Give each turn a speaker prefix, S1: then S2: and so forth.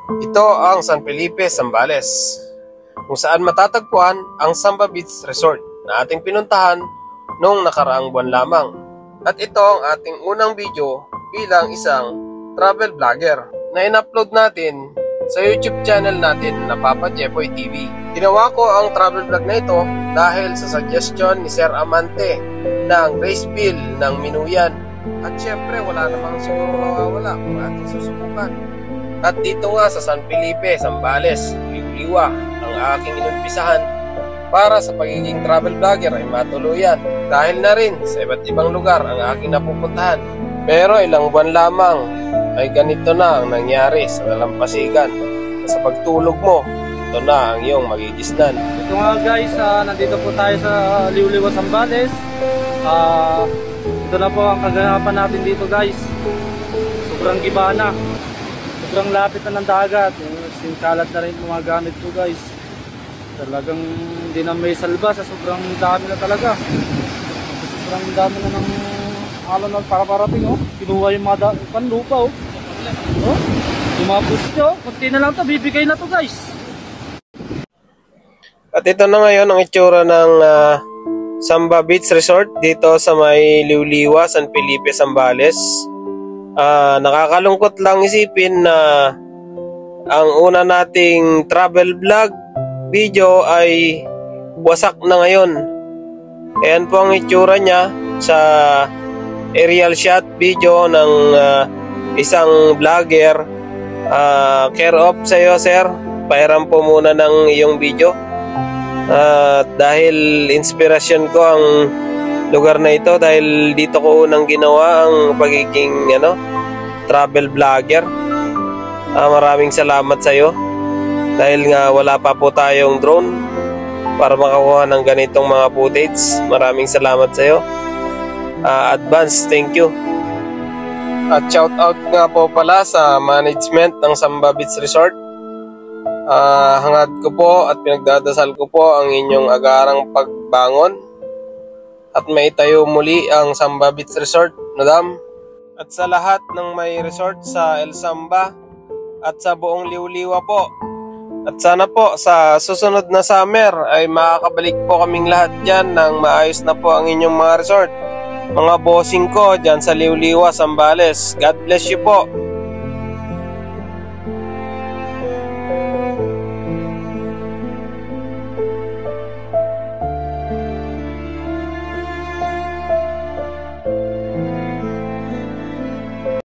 S1: Ito ang San Felipe, Zambales, kung saan matatagpuan ang Samba Beach Resort na ating pinuntahan noong nakaraang buwan lamang. At ito ang ating unang video bilang isang travel vlogger na in-upload natin sa YouTube channel natin na Papa Jepoy TV. Ginawa ko ang travel vlog na ito dahil sa suggestion ni Sir Amante ng Graceville ng Minuyan. At syempre wala namang siguro mawawala kung ating susubukan. At dito nga sa San Felipe, Zambales, Liwliwa ang aking inumpisahan para sa pagiging travel vlogger ay matuluyan dahil na rin sa iba't ibang lugar ang aking napupuntahan. Pero ilang buwan lamang ay ganito na ang nangyari sa dalampasigan. Sa pagtulog mo, ito na ang iyong magigisnan.
S2: Ito nga guys, nandito po tayo sa Liwliwa, Zambales. Ito na po ang kaganapan natin dito guys. Sobrang gibana. Sobrang lapit na ng dagat. Singkalat na rin mga gamit ko guys. Talagang hindi na may salba sa sobrang dami na talaga. Sobrang dami na ng alon na para-parating oh. Kinuha yung mga panlupa oh. Oh, yung mga puste oh. Kunti na lang to, bibigay na to guys.
S1: At ito na ngayon ang itsura ng Samba Beach Resort dito sa may Liwliwa, San Felipe, Zambales. Nakakalungkot lang isipin na ang una nating travel vlog video ay wasak na ngayon. Ayan po ang itsura niya sa aerial shot video ng isang vlogger. Care of sa iyo sir, pahiram po muna ng iyong video. Dahil inspirasyon ko ang lugar na ito dahil dito ko unang ginawa ang pagiging travel vlogger. Maraming salamat sa iyo dahil nga wala pa po tayong drone para makakuha ng ganitong mga footage. Maraming salamat sa iyo. Advance thank you. At shout out nga po pala sa management ng Samba Beach Resort. Hangad ko po at pinagdadasal ko po ang inyong agarang pagbangon at maitayo muli ang Samba Beach Resort, madam. At sa lahat ng may resort sa El Samba at sa buong Liwliwa po. At sana po sa susunod na summer ay makakabalik po kaming lahat dyan ng maayos na po ang inyong mga resort. Mga bossing ko dyan sa Liwliwa, Zambales. God bless you po.